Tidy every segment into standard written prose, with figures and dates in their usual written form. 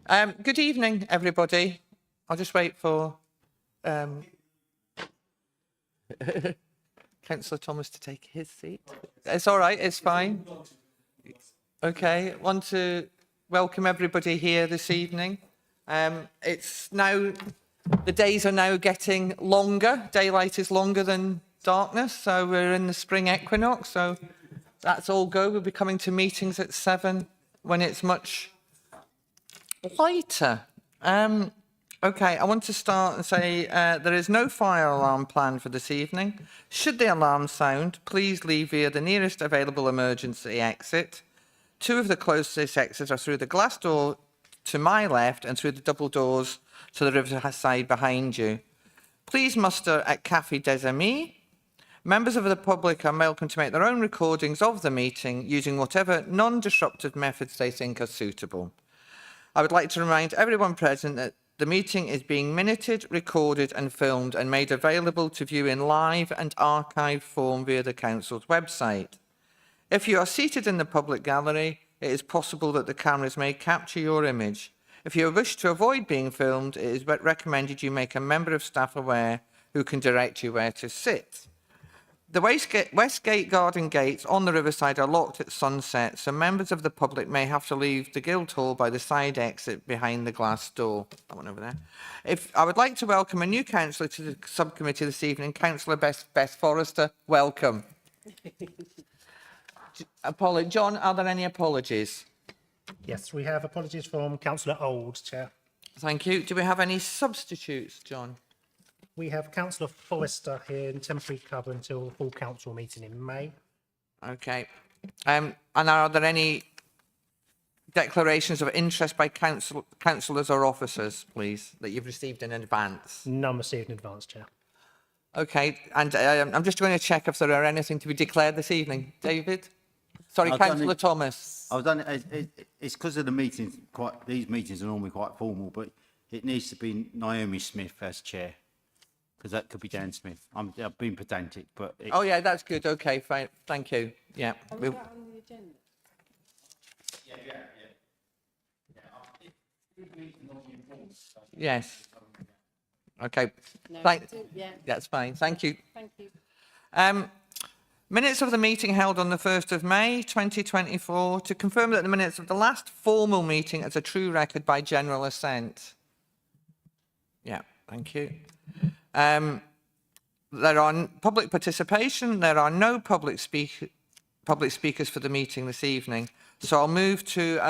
Good evening, everybody. I'll just wait for Councillor Thomas to take his seat. It's all right, it's fine. Okay, want to welcome everybody here this evening. It's now, the days are now getting longer. Daylight is longer than darkness, so we're in the spring equinox, so that's all good. We'll be coming to meetings at 7 when it's much lighter. Okay, I want to start and say there is no fire alarm planned for this evening. Should the alarm sound, please leave via the nearest available emergency exit. 2 of the closest exits are through the glass door to my left and through the double doors to the riverside behind you. Please muster at Café des Amis. Members of the public are welcome to make their own recordings of the meeting using whatever non-disruptive methods they think are suitable. I would like to remind everyone present that the meeting is being minuted, recorded and filmed and made available to view in live and archived form via the Council's website. If you are seated in the public gallery, it is possible that the cameras may capture your image. If you wish to avoid being filmed, it is recommended you make a member of staff aware who can direct you where to sit. The Westgate garden gates on the riverside are locked at sunset, so members of the public may have to leave the Guildhall by the side exit behind the glass door. That one over there. I would like to welcome a new councillor to the subcommittee this evening, Councillor Beth Forrester. Welcome. John, are there any apologies? Yes, we have apologies from Councillor Old, Chair. Thank you. Do we have any substitutes, John? We have Councillor Forrester here in temporary cover until the full council meeting in May. Okay. And are there any declarations of interest by councillors or officers, please, that you've received in advance? None received in advance, Chair. Okay. And I'm just going to check if there are anything to be declared this evening. David? Sorry, Councillor Thomas. I've done it. It's because of the meetings. These meetings are normally quite formal, but it needs to be Naomi Smith as chair, because that could be Dan Smith. I've been pedantic, but... Oh, yeah, that's good. OK, fine. Thank you. Yeah. Are we on the agenda? Yes. OK. No, Yeah, that's fine. Thank you. Thank you. Minutes of the meeting held on the 1st of May 2024 to confirm that the minutes of the last formal meeting as a true record by general assent. Yeah, thank you. There are public participation. There are no public speakers for the meeting this evening. So I'll move to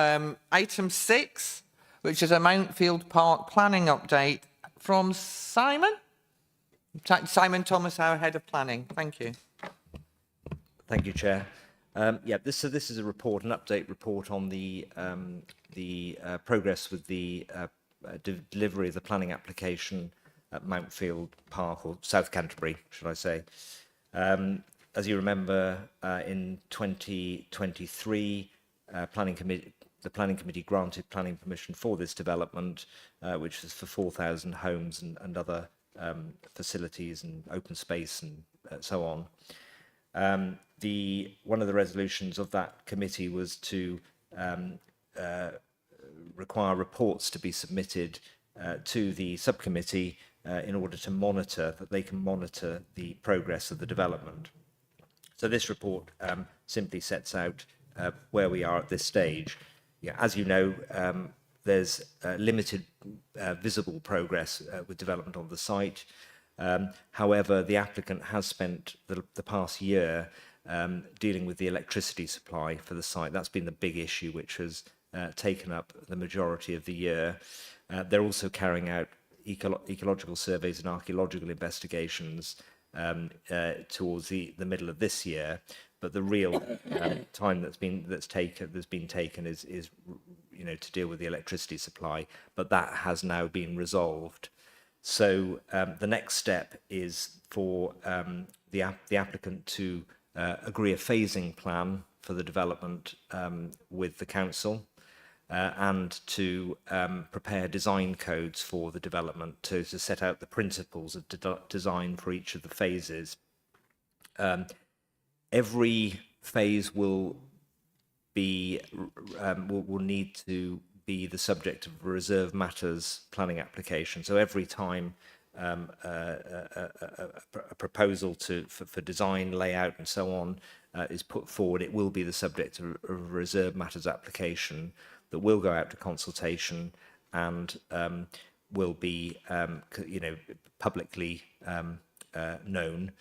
item 6, which is a Mountfield Park planning update from Simon. Simon Thomas, our head of planning. Thank you. Thank you, Chair. This is a report, an update report on the progress with the delivery of the planning application at Mountfield Park, or South Canterbury, should I say. As you remember, in 2023, the Planning Committee granted planning permission for this development, which is for 4,000 homes and other facilities and open space and so on. One of the resolutions of that committee was to require reports to be submitted to the subcommittee in order to monitor, that they can monitor the progress of the development. So this report simply sets out where we are at this stage. Yeah, as you know, there's limited visible progress with development on the site. However, the applicant has spent the past year dealing with the electricity supply for the site. That's been the big issue which has taken up the majority of the year. They're also carrying out ecological surveys and archaeological investigations towards the middle of this year. But the real time that's been taken is to deal with the electricity supply. But that has now been resolved. So the next step is for the applicant to agree a phasing plan for the development with the council and to prepare design codes for the development to set out the principles of design for each of the phases. Every phase will need to be the subject of a reserve matters planning application. So every time a proposal for design, layout and so on is put forward, it will be the subject of a reserve matters application that will go out to consultation and will be publicly known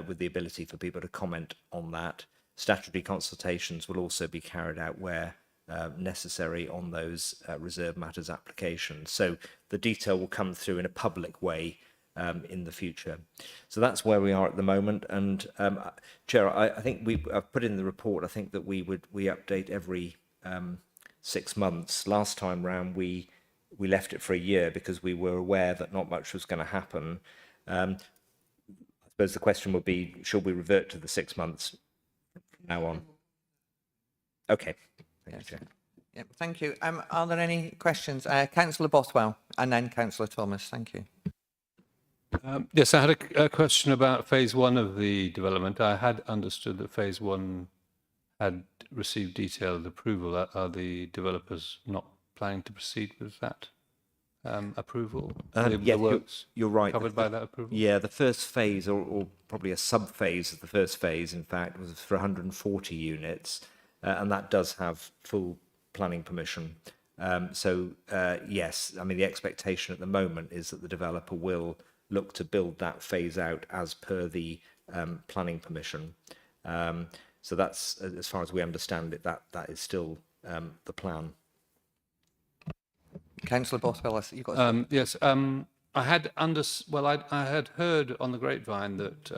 with the ability for people to comment on that. Statutory consultations will also be carried out where necessary on those reserve matters applications. So the detail will come through in a public way in the future. So that's where we are at the moment. And Chair, I think I've put in the report, I think that we update every 6 months. Last time round, we left it for a year because we were aware that not much was going to happen. I suppose the question would be, should we revert to the 6 months from now on? Okay. Thank you, Chair. Yep, thank you. Are there any questions? Councillor Bothwell and then Councillor Thomas. Thank you. Yes, I had a question about phase 1 of the development. I had understood that phase 1 had received detailed approval. Are the developers not planning to proceed with that approval? The Yeah, works you're right. covered by that approval? Yeah, the first phase, or probably a sub-phase of the first phase, in fact, was for 140 units, and that does have full planning permission. Yes, I mean, the expectation at the moment is that the developer will look to build that phase out as per the planning permission. So that's, as far as we understand it, that is still the plan. Councillor Bothwell, you've got. Yes, I had I had heard on the grapevine that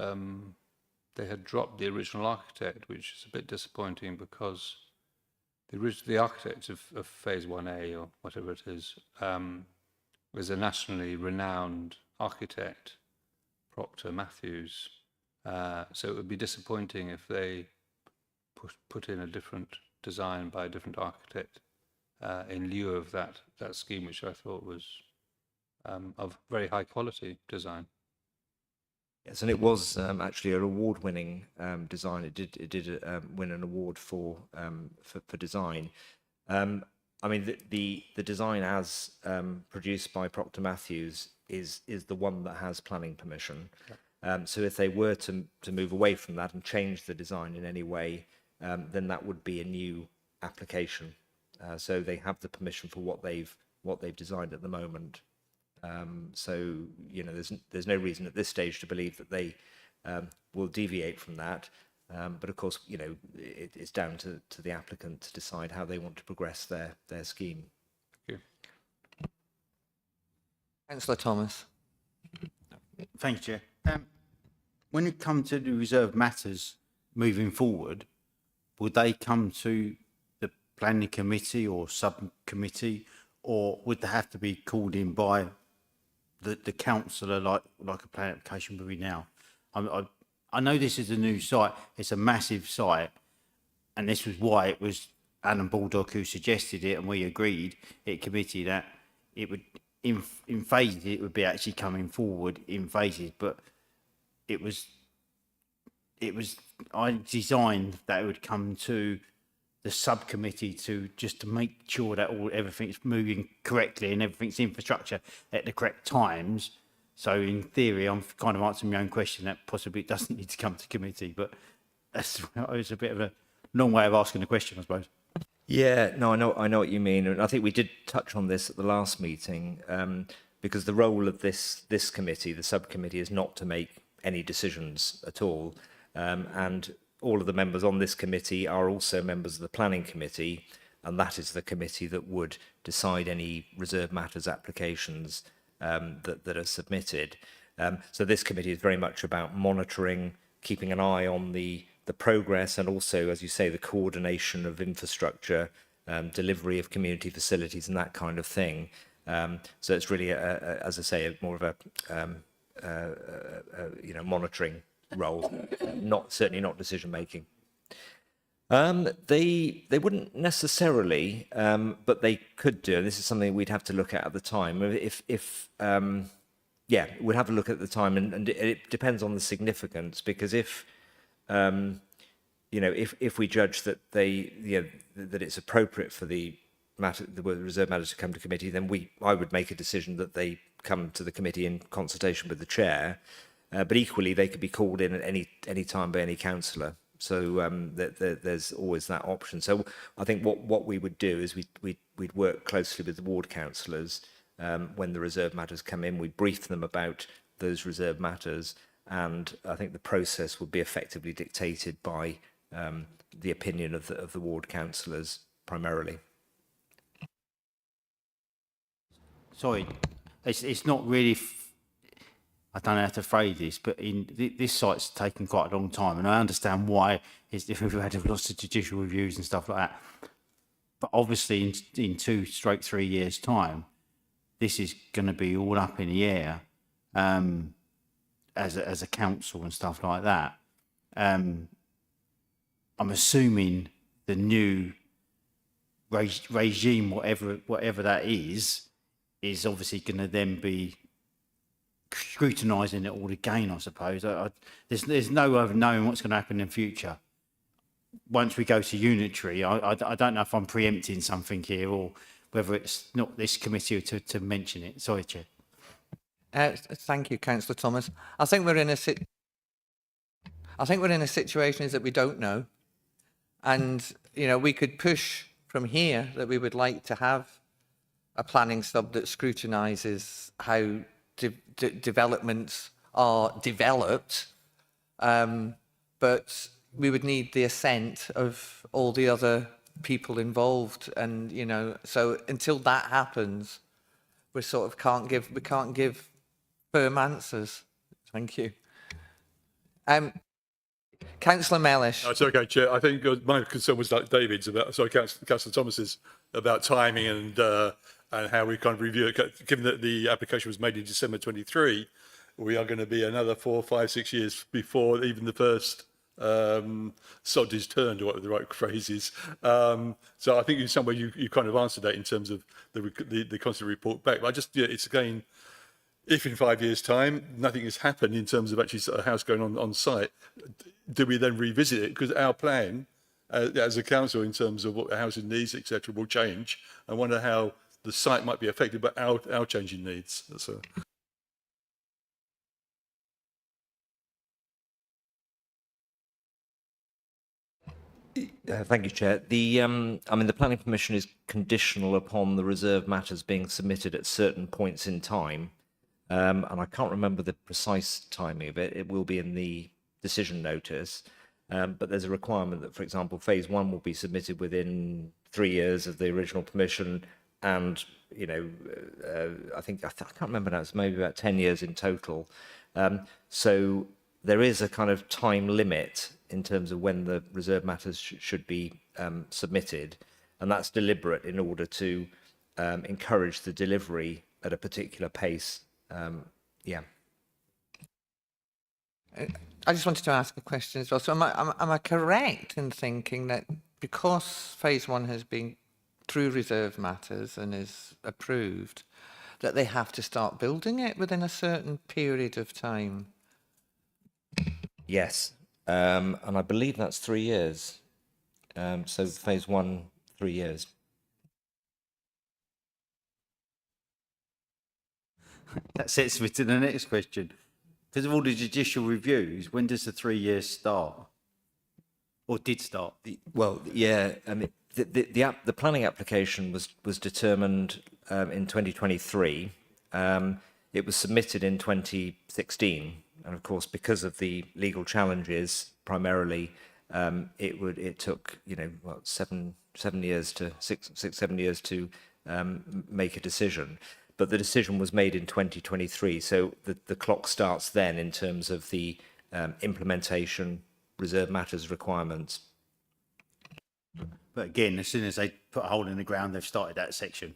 they had dropped the original architect, which is a bit disappointing because the architect of phase 1A or whatever it is was a nationally renowned architect, Proctor Matthews. So it would be disappointing if they put in a different design by a different architect in lieu of that scheme, which I thought was of very high quality design. Yes, and it was actually an award-winning design. It did win an award for design. I mean, the design as produced by Proctor Matthews is the one that has planning permission. So if they were to move away from that and change the design in any way, then that would be a new application. So they have the permission for what they've designed at the moment. So there's no reason at this stage to believe that they will deviate from that. But of course, it's down to the applicant to decide how they want to progress their scheme. Thank you. Councillor Thomas. Thank you, Chair. When it comes to the reserve matters moving forward, would they come to the planning committee or subcommittee, or would they have to be called in by the councillor like a planning application would be now? I know this is a new site, it's a massive site, and this was why it was Alan Baldock who suggested it, and we agreed at committee that it would, in phases, it would be actually coming forward in phases, but I designed that it would come to the subcommittee to make sure that everything's moving correctly and everything's infrastructure at the correct times. So in theory, I'm kind of answering my own question that possibly it doesn't need to come to committee, but it's a bit of a long way of asking the question, I suppose. Yeah, no, I know what you mean, and I think we did touch on this at the last meeting, because the role of this committee, the subcommittee, is not to make any decisions at all, and all of the members on this committee are also members of the planning committee, and that is the committee that would decide any reserve matters applications that are submitted. So this committee is very much about monitoring, keeping an eye on the progress, and also, as you say, the coordination of infrastructure, delivery of community facilities and that kind of thing. So it's really, as I say, more of a monitoring role, certainly not decision making. They wouldn't necessarily, but they could do. And this is something we'd have to look at the time. We'd have to look at the time, and it depends on the significance, because if we judge that that it's appropriate for the the reserve matters to come to committee, then I would make a decision that they come to the committee in consultation with the chair. But equally, they could be called in at any time by any councillor. So there's always that option. So I think what we would do is we'd work closely with the ward councillors when the reserve matters come in. We brief them about those reserve matters, and I think the process would be effectively dictated by the opinion of the ward councillors primarily. Sorry, it's not really. I don't know how to phrase this, but this site's taken quite a long time, and I understand why it's different. We've had lots of judicial reviews and stuff like that. But obviously, in 2-3 years' time, this is going to be all up in the air as a council and stuff like that. I'm assuming the new regime, whatever that is obviously going to then be scrutinising it all again, I suppose. There's no way of knowing what's going to happen in the future. Once we go to unitary, I don't know if I'm preempting something here or whether it's not this committee to mention it. Sorry, Chair. Thank you, Councillor Thomas. I think we're in a situation is that we don't know, and we could push from here that we would like to have a planning sub that scrutinises how developments are developed, but we would need the assent of all the other people involved, and so until that happens, we sort of can't give firm answers. Thank you. Councillor Mellish. No, it's okay, Chair. I think my concern was like David's Councillor Thomas's about timing and how we kind of review it. Given that the application was made in December 23, we are going to be another 4, 5, 6 years before even the first sod is turned, or whatever the right phrase is. So I think in some way you kind of answered that in terms of the constant report back. But I just, it's again, if in 5 years' time nothing has happened in terms of actually a house going on site, do we then revisit it? Because our plan as a council in terms of what the housing needs, etc., will change. I wonder how the site might be affected by our changing needs. That's a... Thank you, Chair. The planning permission is conditional upon the reserve matters being submitted at certain points in time. And I can't remember the precise timing of it. It will be in the decision notice. But there's a requirement that, for example, phase 1 will be submitted within 3 years of the original permission. And, I can't remember now, it's maybe about 10 years in total. So there is a kind of time limit in terms of when the reserve matters should be submitted. And that's deliberate in order to encourage the delivery at a particular pace. I just wanted to ask a question as well. So am I correct in thinking that because phase 1 has been through reserve matters and is approved, that they have to start building it within a certain period of time? Yes. And I believe that's 3 years. So phase 1, 3 years. That sets me to the next question. Because of all the judicial reviews, when does the 3 years start? Or did start? Well, yeah. I mean, the planning application was determined in 2023. It was submitted in 2016, and of course, because of the legal challenges, primarily, it took 7 years to 7 years to make a decision. But the decision was made in 2023, so the clock starts then in terms of the implementation, reserve matters requirements. But again, as soon as they put a hole in the ground, they've started that section.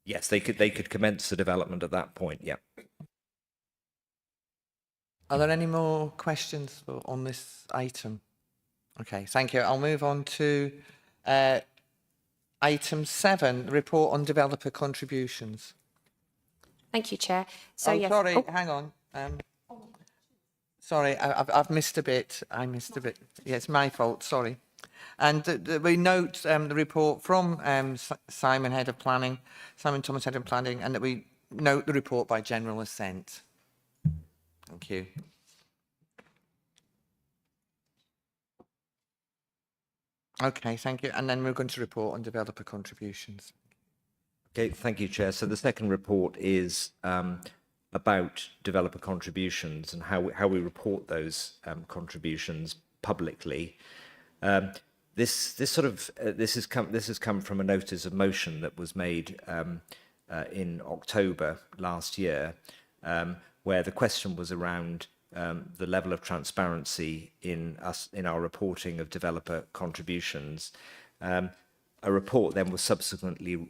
Yes, they could commence the development at that point. Yeah. Are there any more questions on this item? Okay, thank you. I'll move on to item 7, report on developer contributions. Thank you, Chair. So, yes. Sorry, Oh, hang on. Sorry, I've missed a bit. I missed a bit. Yeah, it's my fault. Sorry. And we note the report from Simon, Head of Planning, Simon Thomas, Head of Planning, and that we note the report by general assent. Thank you. Okay, thank you. And then we're going to report on developer contributions. Okay, thank you, Chair. So the second report is about developer contributions and how we report those contributions publicly. This has come from a notice of motion that was made in October last year, where the question was around the level of transparency in our reporting of developer contributions. A report then was subsequently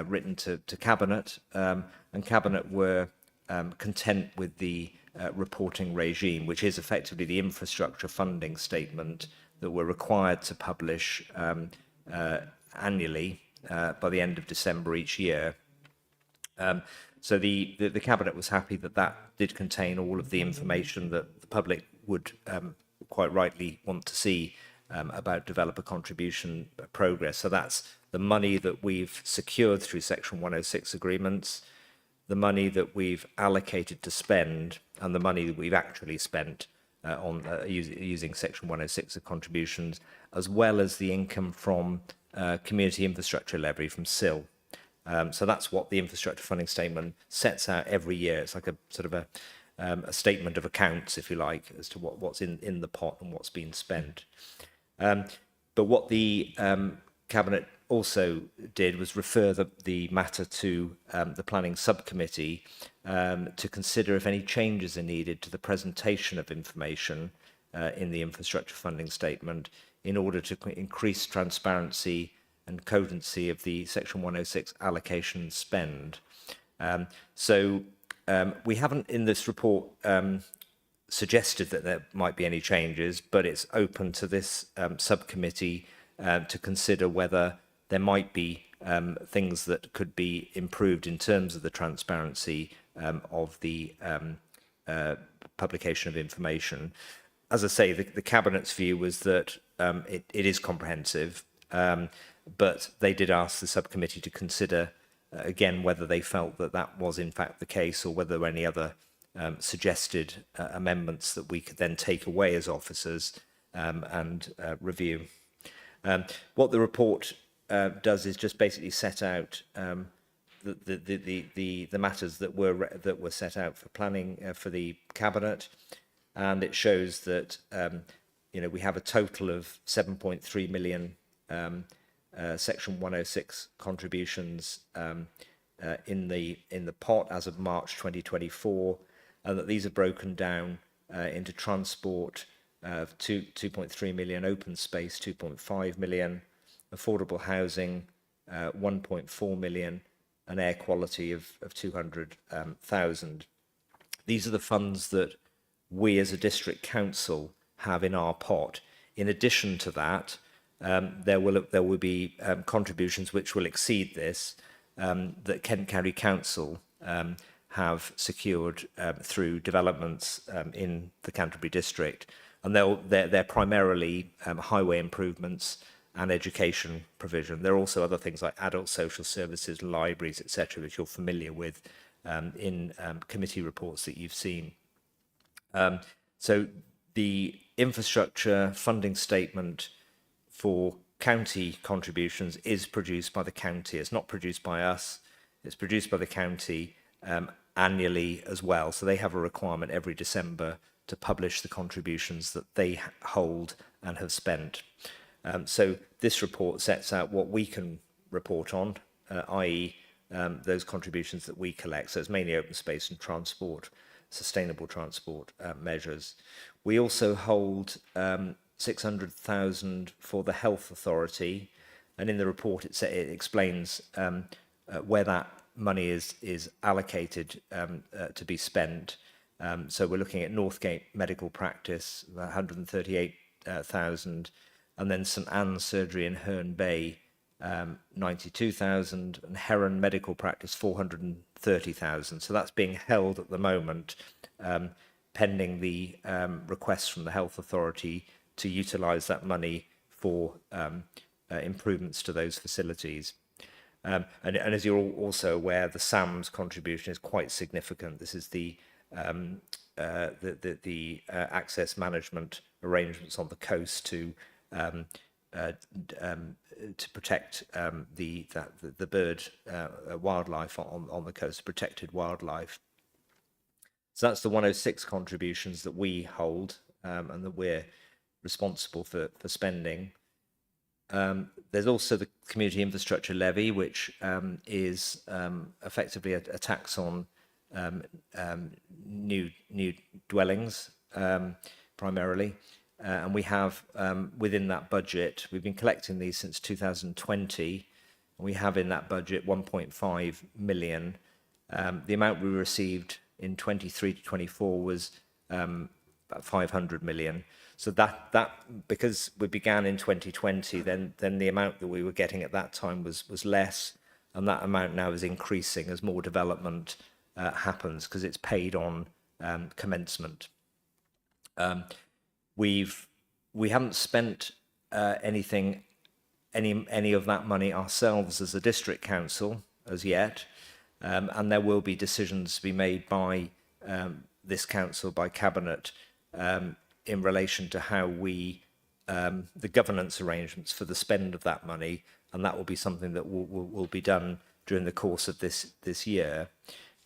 written to Cabinet, and Cabinet were content with the reporting regime, which is effectively the infrastructure funding statement that we're required to publish annually by the end of December each year. So the Cabinet was happy that that did contain all of the information that the public would quite rightly want to see about developer contribution progress. So that's the money that we've secured through Section 106 agreements, the money that we've allocated to spend, and the money that we've actually spent on using Section 106 of contributions, as well as the income from community infrastructure levy from SIL. So that's what the infrastructure funding statement sets out every year. It's like a sort of a statement of accounts, if you like, as to what's in the pot and what's been spent. But what the Cabinet also did was refer the matter to the planning subcommittee to consider if any changes are needed to the presentation of information in the infrastructure funding statement in order to increase transparency and cogency of the Section 106 allocation spend. We haven't in this report suggested that there might be any changes, but it's open to this subcommittee to consider whether there might be things that could be improved in terms of the transparency of the publication of information. As I say, the Cabinet's view was that it is comprehensive, but they did ask the subcommittee to consider again whether they felt that that was in fact the case, or whether there were any other suggested amendments that we could then take away as officers and review. What the report does is just basically set out the matters that were set out for planning for the Cabinet, and it shows that we have a total of 7.3 million Section 106 contributions in the pot as of March 2024, and that these are broken down into transport of 2.3 million, open space 2.5 million, affordable housing 1.4 million, and air quality of 200,000. These are the funds that we as a district council have in our pot. In addition to that, there will be contributions which will exceed this that Kent County Council have secured through developments in the Canterbury district, and they're primarily highway improvements and education provision. There are also other things like adult social services, libraries, etc., which you're familiar with in committee reports that you've seen. So the infrastructure funding statement for county contributions is produced by the county. It's not produced by us. It's produced by the county annually as well. So they have a requirement every December to publish the contributions that they hold and have spent. So this report sets out what we can report on, i.e. Those contributions that we collect. So it's mainly open space and transport, sustainable transport measures. We also hold 600,000 for the Health Authority, and in the report it explains where that money is allocated to be spent. So we're looking at Northgate Medical Practice, 138,000, and then St Anne's Surgery in Herne Bay, 92,000, and Heron Medical Practice, 430,000. So that's being held at the moment, pending the request from the Health Authority to utilise that money for improvements to those facilities. And as you're also aware, the SAMS contribution is quite significant. This is the access management arrangements on the coast to protect the bird wildlife on the coast, protected wildlife. So that's the 106 contributions that we hold and that we're responsible for spending. There's also the community infrastructure levy, which is effectively a tax on new dwellings primarily. And we have within that budget, we've been collecting these since 2020. We have in that budget 1.5 million. The amount we received in 23 to 24 was about 500 million. So that because we began in 2020, then the amount that we were getting at that time was less, and that amount now is increasing as more development happens because it's paid on commencement. We haven't spent any of that money ourselves as a district council as yet, and there will be decisions to be made by this council, by cabinet, in relation to how we the governance arrangements for the spend of that money, and that will be something that will be done during the course of this year.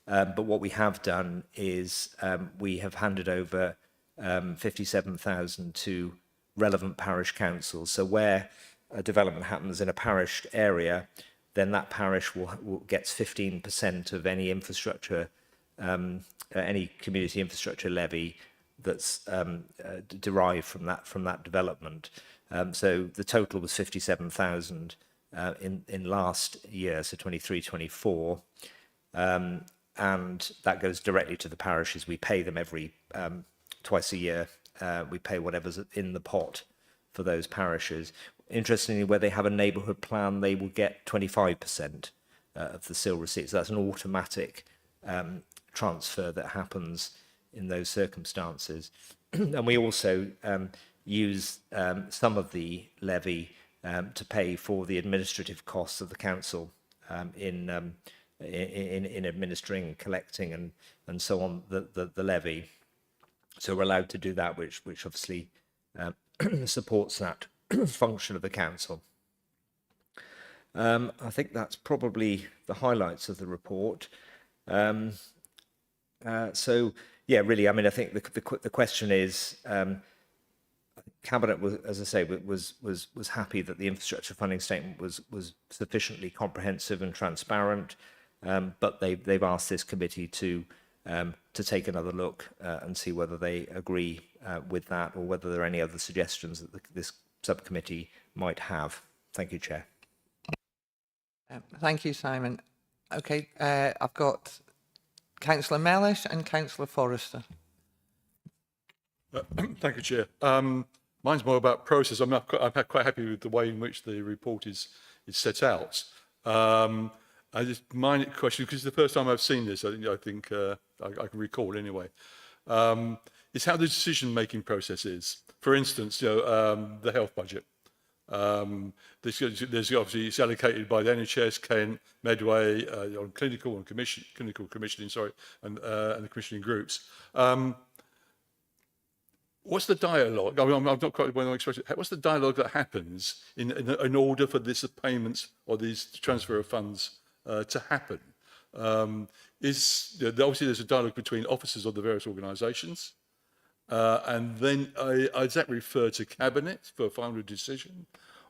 But what we have done is we have handed over 57,000 to relevant parish councils. So where a development happens in a parish area, then that parish will gets 15% of any infrastructure, any community infrastructure levy that's derived from that development. So the total was 57,000 in last year, so 23-24. And that goes directly to the parishes. We pay them every twice a year. We pay whatever's in the pot for those parishes. Interestingly, where they have a neighbourhood plan, they will get 25% of the SIL receipts. So that's an automatic transfer that happens in those circumstances. And we also use some of the levy to pay for the administrative costs of the council in administering, collecting, and so on the levy. So we're allowed to do that, which obviously supports that function of the council. I think that's probably the highlights of the report. So yeah, really, I mean, I think the question is, Cabinet was, as I say, was happy that the infrastructure funding statement was sufficiently comprehensive and transparent, but they've asked this committee to take another look and see whether they agree with that, or whether there are any other suggestions that this subcommittee might have. Thank you, Chair. Thank you, Simon. Okay, I've got Councillor Mellish and Councillor Forrester. Thank you, Chair. Mine's more about process. I'm quite happy with the way in which the report is set out. I just my question, because it's the first time I've seen this, I think I can recall anyway, is how the decision-making process is. For instance, the health budget. There's obviously it's allocated by the NHS, Kent, Medway, on clinical commissioning, sorry, and the commissioning groups. What's the dialogue? I mean, I'm not quite well expressed. What's the dialogue that happens in order for this payments or these transfer of funds to happen? Obviously there's a dialogue between officers of the various organisations, and then does that refer to cabinet for a final decision,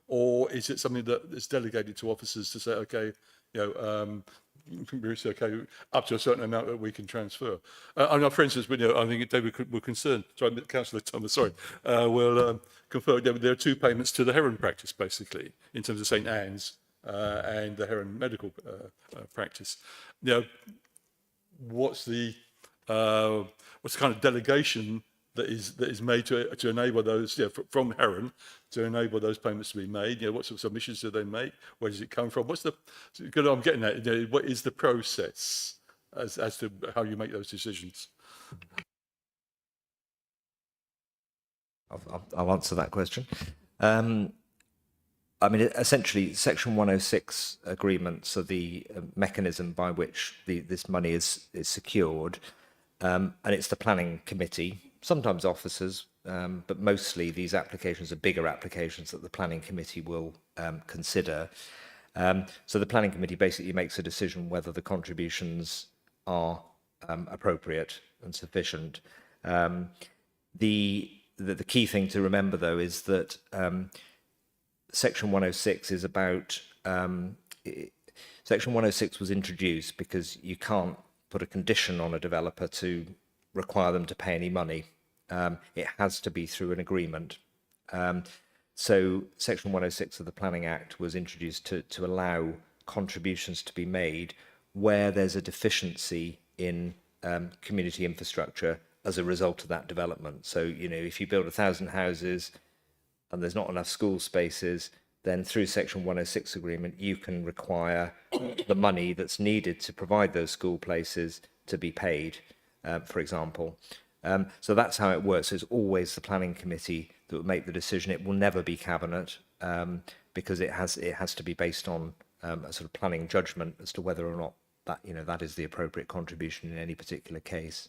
or is it something that is delegated to officers to say, okay, it's okay, up to a certain amount that we can transfer? I know, for instance, I think David were concerned. Sorry, Councillor Thomas. Sorry, will confirm there are two payments to the heron practice, basically, in terms of St Anne's and the heron medical practice. What's the kind of delegation that is made to enable those from Heron to enable those payments to be made? What sort of submissions do they make? Where does it come from? I'm getting at, what is the process as to how you make those decisions? I'll answer that question. I mean, essentially, Section 106 agreements are the mechanism by which this money is secured, and it's the planning committee, sometimes officers, but mostly these applications are bigger applications that the planning committee will consider. So the planning committee basically makes a decision whether the contributions are appropriate and sufficient. The key thing to remember, though, is that Section 106 is about Section 106 was introduced because you can't put a condition on a developer to require them to pay any money. It has to be through an agreement. So Section 106 of the Planning Act was introduced to allow contributions to be made where there's a deficiency in community infrastructure as a result of that development. So, you know, if you build 1,000 houses and there's not enough school spaces, then through Section 106 agreement, you can require the money that's needed to provide those school places to be paid, for example. So that's how it works. It's always the planning committee that will make the decision. It will never be cabinet because it has to be based on a sort of planning judgment as to whether or not that, you know, that is the appropriate contribution in any particular case.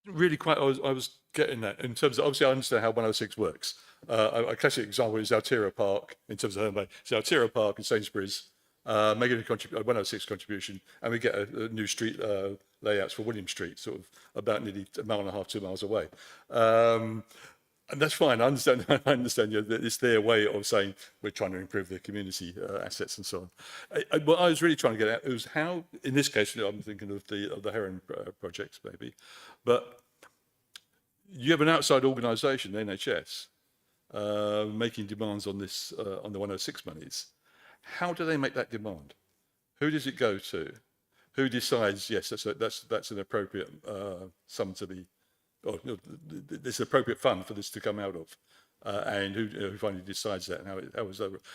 Really quite, I was getting that in terms of, obviously I understand how 106 works. A classic example is Altera Park in terms of home. So Altera Park and Sainsbury's making a 106 contribution, and we get a new street layouts for William Street, sort of about nearly 1.5 miles, 2 miles away. And that's fine. I understand. I understand. You know, that it's their way of saying we're trying to improve the community assets and so on. What I was really trying to get at was how, in this case, you know, I'm thinking of the Heron projects maybe, but you have an outside organisation, the NHS, making demands on this on the 106 monies. How do they make that demand? Who does it go to? Who decides? Yes, that's an appropriate sum to be. Or, you know, there's an appropriate fund for this to come out of, and who finally decides that, and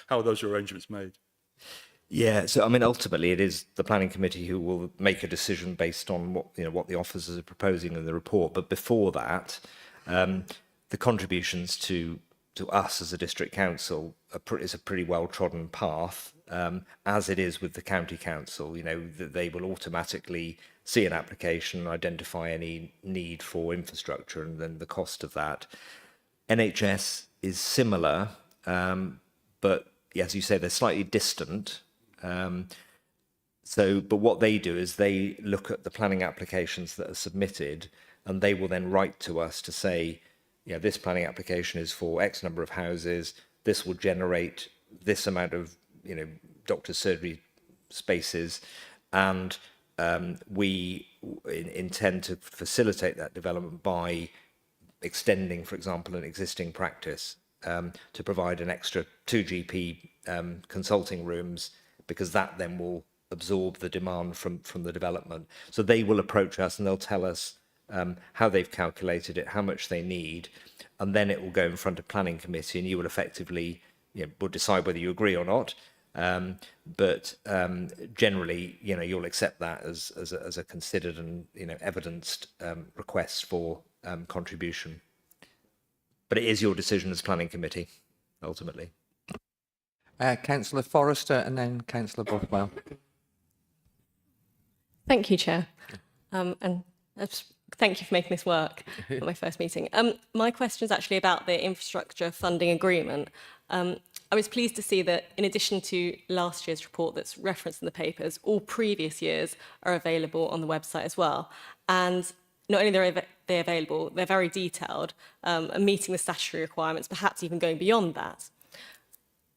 how are those arrangements made? Yeah, so I mean, ultimately, it is the planning committee who will make a decision based on what the officers are proposing in the report. But before that, the contributions to us as a district council is a pretty well trodden path, as it is with the county council. You know, they will automatically see an application, identify any need for infrastructure, and then the cost of that. NHS is similar, but as you say, they're slightly distant. But what they do is they look at the planning applications that are submitted, and they will then write to us to say, you know, this planning application is for X number of houses. This will generate this amount of, you know, doctor's surgery spaces, and we intend to facilitate that development by extending, for example, an existing practice to provide an extra 2 GP consulting rooms, because that then will absorb the demand from the development. So they will approach us and they'll tell us how they've calculated it, how much they need, and then it will go in front of planning committee, and you will effectively, you know, will decide whether you agree or not. But generally, you know, you'll accept that as a considered and, you know, evidenced request for contribution. But it is your decision as planning committee, ultimately. Councillor Forrester and then Councillor Bothwell. Thank you, Chair. And thank you for making this work at my first meeting. My question is actually about the infrastructure funding agreement. I was pleased to see that in addition to last year's report that's referenced in the papers, all previous years are available on the website as well. And not only are they available, they're very detailed and meeting the statutory requirements, perhaps even going beyond that.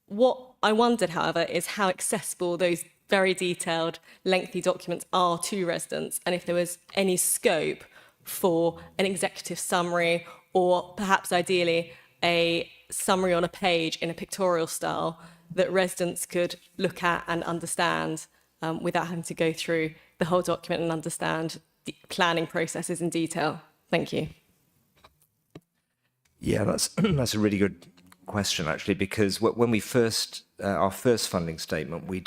What I wondered, however, is how accessible those very detailed, lengthy documents are to residents, and if there was any scope for an executive summary, or perhaps ideally a summary on a page in a pictorial style that residents could look at and understand without having to go through the whole document and understand the planning processes in detail. Thank you. Yeah, that's a really good question, actually, because when we first our first funding statement, we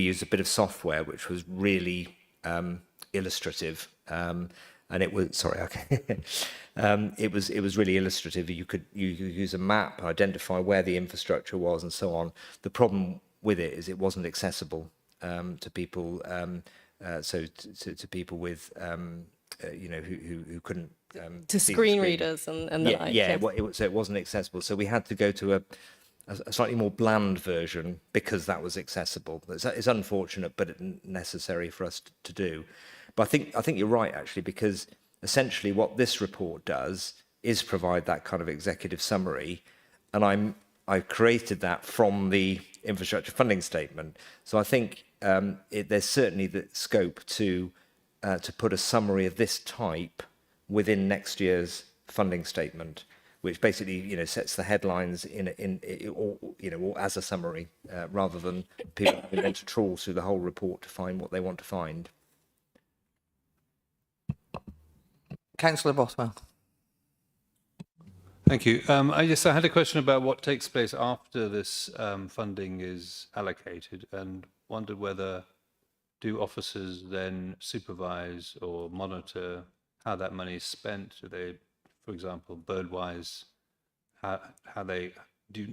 used a bit of software which was really illustrative, and and it was sorry, okay. It was really illustrative. You could use a map, identify where the infrastructure was, and so on. The problem with it is it wasn't accessible to people. To people with who couldn't To see the screen readers and the like. so it wasn't accessible. So we had to go to a slightly more bland version because that was accessible. It's unfortunate, but necessary for us to do. But I think you're right, actually, because essentially what this report does is provide that kind of executive summary, and I've created that from the infrastructure funding statement. So I think there's certainly the scope to put a summary of this type within next year's funding statement, which basically sets the headlines or as a summary rather than people having then to trawl through the whole report to find what they want to find. Councillor Bothwell. Thank you. I had a question about what takes place after this funding is allocated, and wondered whether do officers then supervise or monitor how that money is spent? Do they, for example, Birdwise, how they do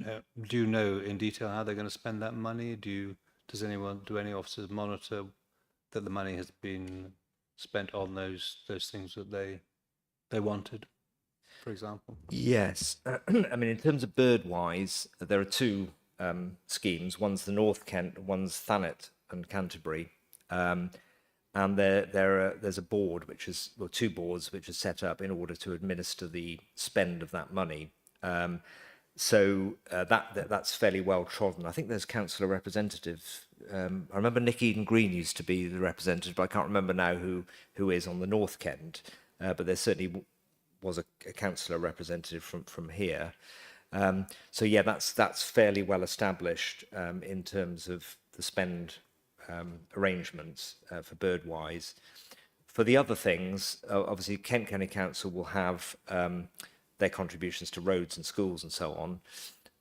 you know in detail how they're going to spend that money? Do any officers monitor that the money has been spent on those things that they wanted, for example? Yes. I mean, in terms of Birdwise, there are two schemes. One's the North Kent, one's Thanet and Canterbury. And there's a board, two boards, which is set up in order to administer the spend of that money. So that's fairly well trodden. I think there's councillor representatives. I remember Nick Eden Green used to be the representative, but I can't remember now who is on the North Kent. But there certainly was a councillor representative from here. So yeah, that's fairly well established in terms of the spend arrangements for Birdwise. For the other things, obviously Kent County Council will have their contributions to roads and schools and so on,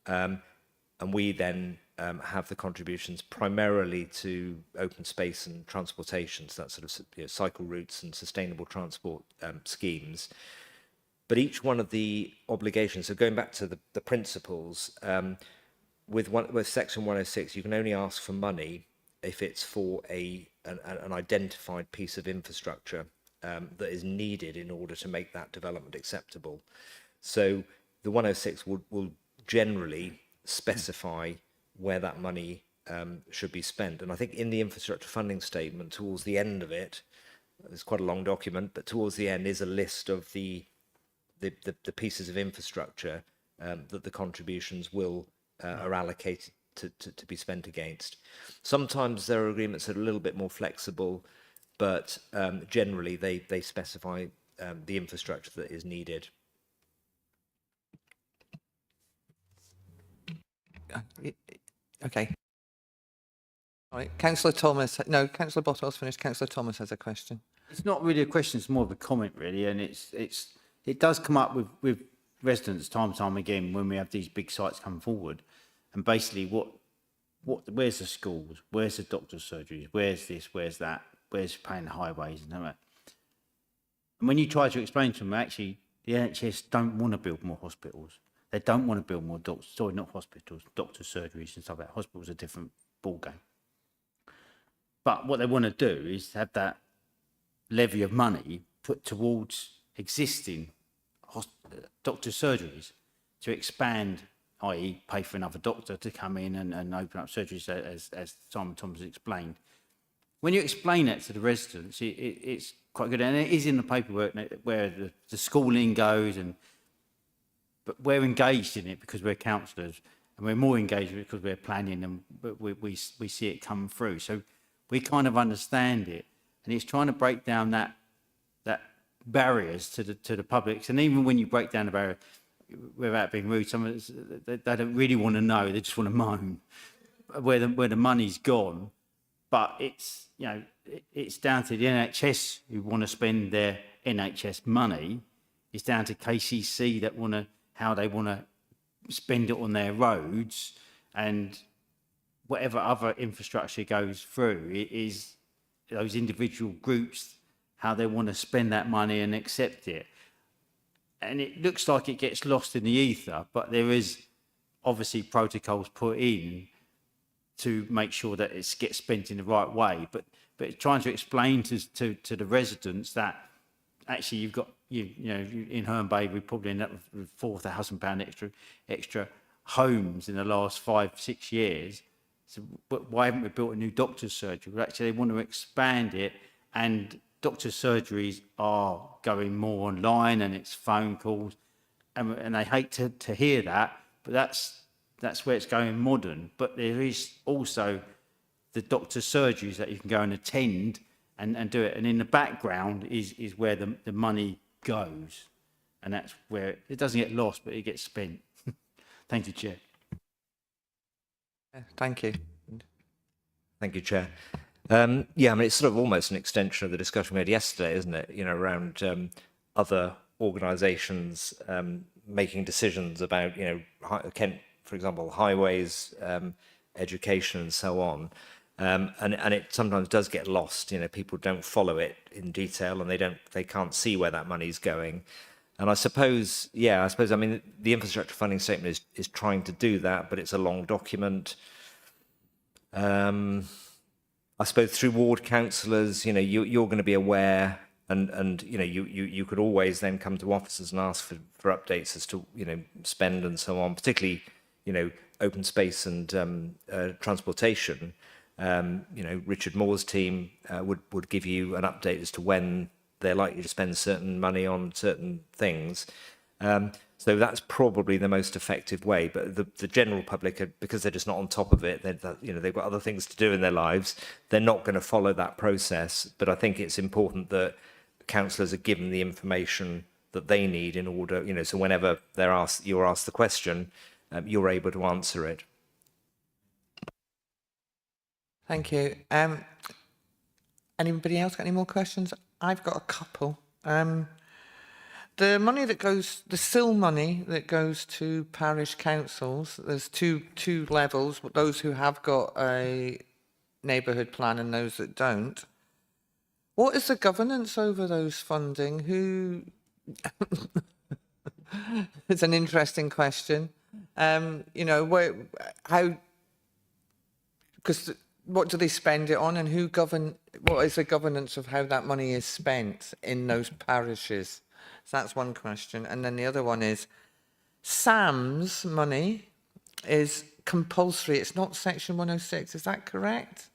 and we then have the contributions primarily to open space and transportation, so that sort of cycle routes and sustainable transport schemes. But each one of the obligations, so going back to the principles, with Section 106, you can only ask for money if it's for an identified piece of infrastructure that is needed in order to make that development acceptable. So the 106 will generally specify where that money should be spent. And I think in the infrastructure funding statement, towards the end of it, it's quite a long document, but towards the end is a list of the pieces of infrastructure that the contributions are allocated to be spent against. Sometimes there are agreements that are a little bit more flexible, but generally they specify the infrastructure that is needed. Okay. All right, Councillor Thomas. No, Councillor Bottles finished. Councillor Thomas has a question. It's not really a question, it's more of a comment really, and it does come up with residents time and time again when we have these big sites come forward, and basically where's the schools, where's the doctor's surgeries, where's this, where's that, where's paying the highways and all that. And when you try to explain to them, actually the NHS don't want to build more hospitals. They don't want to build more doctors, sorry, not hospitals, doctor's surgeries and stuff like that. Hospitals are a different ballgame. But what they want to do is have that levy of money put towards existing doctor's surgeries to expand, i.e. pay for another doctor to come in and open up surgeries, as Simon Thomas explained. When you explain that to the residents, it's quite good, and it is in the paperwork where the schooling goes, but we're engaged in it because we're councillors, and we're more engaged because we're planning, and we see it come through. So we kind of understand it, and it's trying to break down that barriers to the public. And even when you break down the barrier, without being rude, some of us, they don't really want to know; they just want to moan where the money's gone. But it's it's down to the NHS who want to spend their NHS money. It's down to KCC that how they want to spend it on their roads, and whatever other infrastructure goes through. It is those individual groups how they want to spend that money and accept it. And it looks like it gets lost in the ether, but there is obviously protocols put in to make sure that it gets spent in the right way. But trying to explain to the residents that actually you've got, you know, in Herne Bay, we probably end up with £4,000 extra homes in the last 5-6 years. So but why haven't we built a new doctor's surgery? Well, actually, they want to expand it, and doctor's surgeries are going more online, and it's phone calls, and I hate to hear that, but that's where it's going modern. But there is also the doctor's surgeries that you can go and attend and do it, and in the background is where the money goes, and that's where it doesn't get lost, but it gets spent. Thank you, Chair. Thank you. Thank you, Chair. Yeah, I mean, it's sort of almost an extension of the discussion we had yesterday, isn't it? You know, around other organisations making decisions about, you know, Kent, for example, highways, education, and so on. And it sometimes does get lost. You know, people don't follow it in detail, and they can't see where that money's going. And I suppose, I mean, the infrastructure funding statement is trying to do that, but it's a long document. I suppose through ward councillors, you know, you're going to be aware, and you know, you could always then come to officers and ask for updates as to, you know, spend and so on, particularly, you know, open space and transportation. You know, Richard Moore's team would give you an update as to when they're likely to spend certain money on certain things. So that's probably the most effective way. But the general public, because they're just not on top of it, you know, they've got other things to do in their lives, they're not going to follow that process. But I think it's important that councillors are given the information that they need in order, you know, so whenever you're asked the question, you're able to answer it. Thank you. Anybody else got any more questions? I've got a couple. The money that goes, the SIL money that goes to parish councils, there's two levels, those who have got a neighbourhood plan and those that don't. What is the governance over those funding? Who? It's an interesting question. You know, how? Because what do they spend it on, and who govern? What is the governance of how that money is spent in those parishes? So that's one question. And then the other one is, SAM's money is compulsory. It's not Section 106. Is that correct?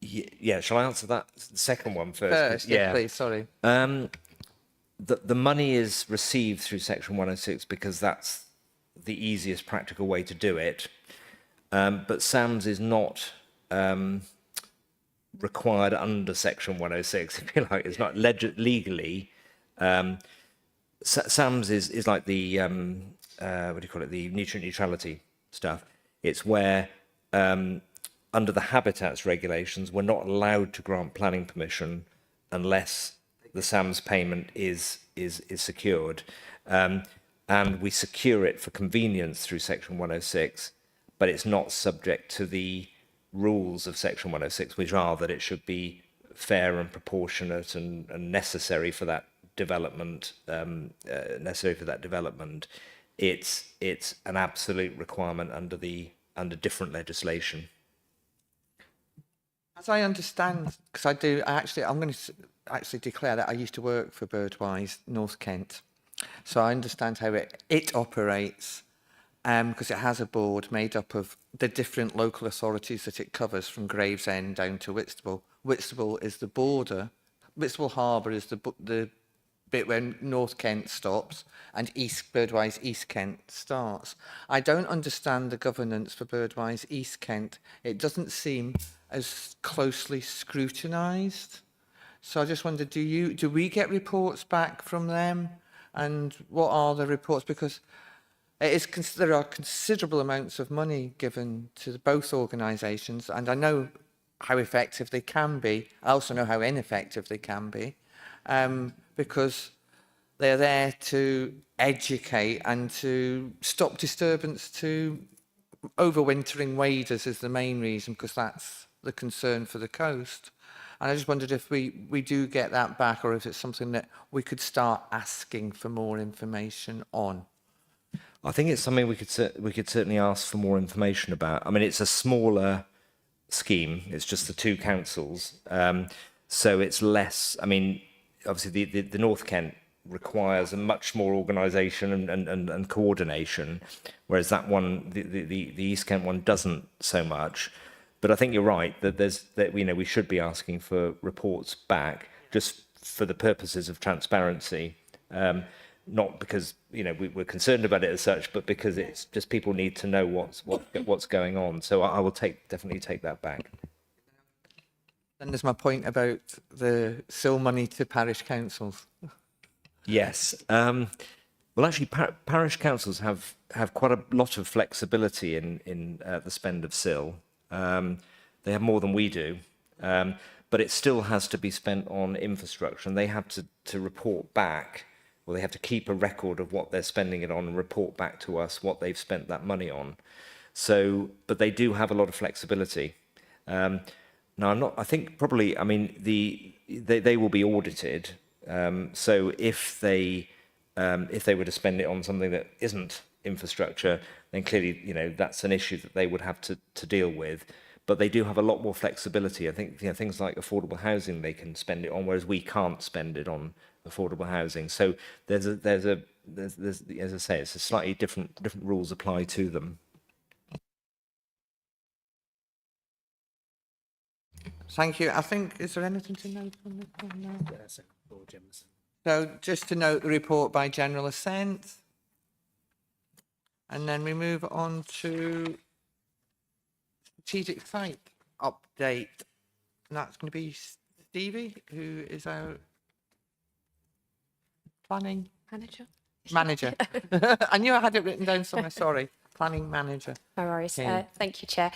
Yeah, shall I answer that second one first? First, yeah, please, sorry. The money is received through Section 106 because that's the easiest practical way to do it. But SAM's is not required under Section 106, if you like. It's not legally. SAM's is like the, what do you call it, the nutrient neutrality stuff. It's where, under the habitats regulations, we're not allowed to grant planning permission unless the SAM's payment is secured. And we secure it for convenience through Section 106, but it's not subject to the rules of Section 106, which are that it should be fair and proportionate and necessary for that development. It's an absolute requirement under different legislation. As I understand, because I'm going to actually declare that I used to work for Birdwise North Kent, so I understand how it operates. Because it has a board made up of the different local authorities that it covers, from Gravesend down to Whitstable. Whitstable is the border. Whitstable Harbour is the bit where North Kent stops and Birdwise East Kent starts. I don't understand the governance for Birdwise East Kent. It doesn't seem as closely scrutinised. So I just wonder, do we get reports back from them? And what are the reports? Because there are considerable amounts of money given to both organisations, and I know how effective they can be. I also know how ineffective they can be, because they're there to educate and to stop disturbance to overwintering waders is the main reason, because that's the concern for the coast. And I just wondered if we do get that back, or if it's something that we could start asking for more information on. I think it's something we could certainly ask for more information about. I mean, it's a smaller scheme. It's just the two councils, so it's less. I mean, obviously the North Kent requires a much more organisation and coordination, whereas that one, the East Kent one, doesn't so much. But I think you're right that we should be asking for reports back just for the purposes of transparency. Not because we're concerned about it as such, but because it's just people need to know what's going on. So I will definitely take that back. Then there's my point about the SIL money to parish councils. Yes. Well, actually, parish councils have quite a lot of flexibility in the spend of SIL. They have more than we do, but it still has to be spent on infrastructure, and they have to report back. Well, they have to keep a record of what they're spending it on and report back to us what they've spent that money on. So, but they do have a lot of flexibility. Now, I think probably, I mean, they will be audited. So if they were to spend it on something that isn't infrastructure, then clearly, that's an issue that they would have to deal with. But they do have a lot more flexibility. I think things like affordable housing they can spend it on, whereas we can't spend it on affordable housing. So there's as I say, it's a slightly different rules apply to them. Thank you. I think, is there anything to note on this one now? So just to note the report by general assent. And then we move on to strategic site update. And that's going to be Stevie, who is our planning manager. I knew I had it written down somewhere, sorry. Planning manager. No worries. Okay. Thank you, Chair.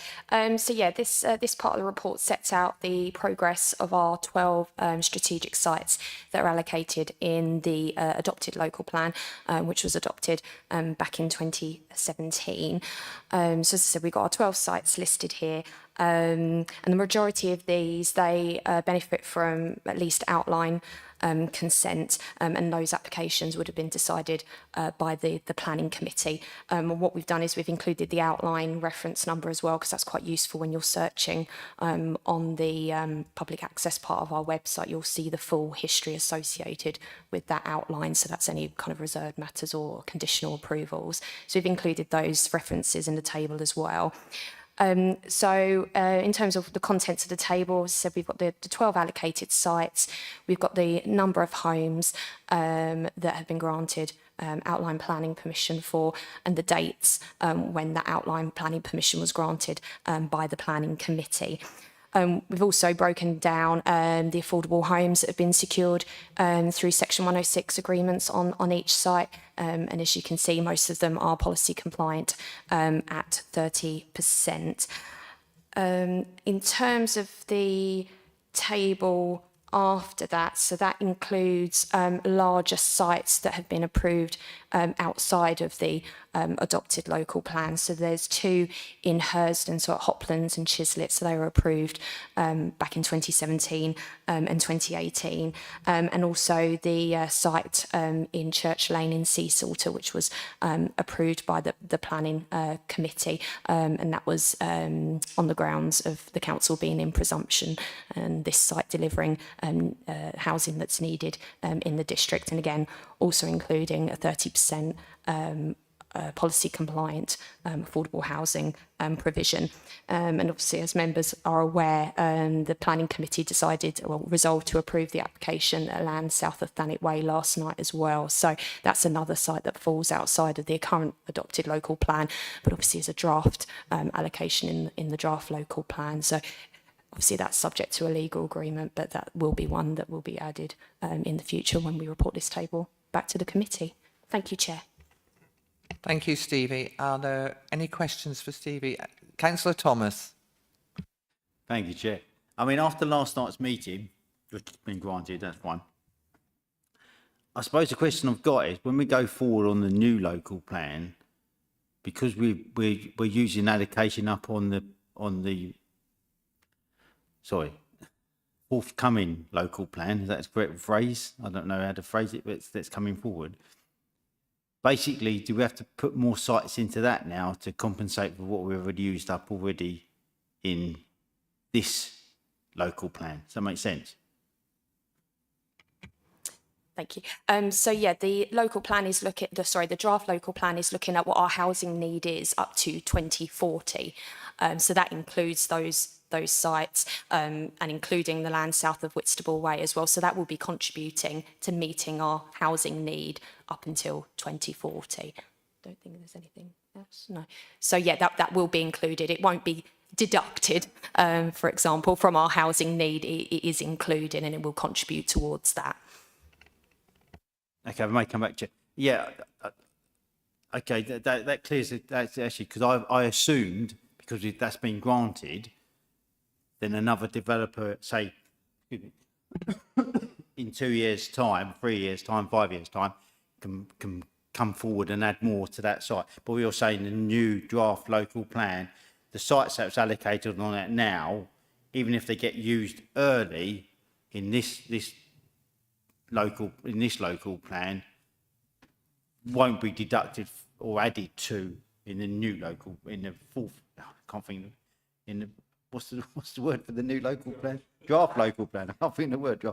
So yeah, this part of the report sets out the progress of our 12 strategic sites that are allocated in the adopted local plan, which was adopted back in 2017. So as I said, we've got our 12 sites listed here. And the majority of these, they benefit from at least outline consent, and those applications would have been decided by the planning committee. And what we've done is we've included the outline reference number as well, because that's quite useful when you're searching on the public access part of our website. You'll see the full history associated with that outline. So that's any kind of reserved matters or conditional approvals. So we've included those references in the table as well. So in terms of the contents of the table, as I said, we've got the 12 allocated sites, we've got the number of homes that have been granted outline planning permission for, and the dates when that outline planning permission was granted by the planning committee. We've also broken down the affordable homes that have been secured through Section 106 agreements on each site. And as you can see, most of them are policy compliant at 30%. In terms of the table after that, so that includes larger sites that have been approved outside of the adopted local plan. So there's two in Hersden, so at Hoplands and Chislett, so they were approved back in 2017 and 2018. And also the site in Church Lane in Seasalter, which was approved by the planning committee, and that was on the grounds of the council being in presumption and this site delivering housing that's needed in the district, and again also including a 30% policy compliant affordable housing provision. And obviously, as members are aware, the planning committee resolved to approve the application at land south of Thanet Way last night as well. So that's another site that falls outside of the current adopted local plan, but obviously is a draft allocation in the draft local plan. So obviously that's subject to a legal agreement, but that will be one that will be added in the future when we report this table back to the committee. Thank you, Chair. Thank you, Stevie. Are there any questions for Stevie? Councillor Thomas. Thank you, Chair. I mean, after last night's meeting, which has been granted, that's fine. I suppose the question I've got is, when we go forward on the new local plan, because we're using allocation up on the affordable forthcoming local plan, is that the correct phrase? I don't know how to phrase it, but that's coming forward. Basically, do we have to put more sites into that now to compensate for what we've already used up already in this local plan? Does that make sense? Thank you. So yeah, the local plan is the draft local plan is looking at what our housing need is up to 2040. So that includes those sites and including the land south of Whitstable Way as well. So that will be contributing to meeting our housing need up until 2040. Don't think there's anything else. No. So yeah, that will be included. It won't be deducted, for example, from our housing need. It is included and it will contribute towards that. Okay, I may come back to you. Yeah, okay, that clears it. That's actually because I assumed because that's been granted, then another developer, say, excuse me, in 2 years' time, 3 years' time, 5 years' time, can come forward and add more to that site. But we are saying the new draft local plan, the sites that's allocated on it now, even if they get used early in this local plan, won't be deducted or added to in the new local, in the fourth, I can't think, in the, what's the word for the new local plan? Draft local plan. I can't think the word.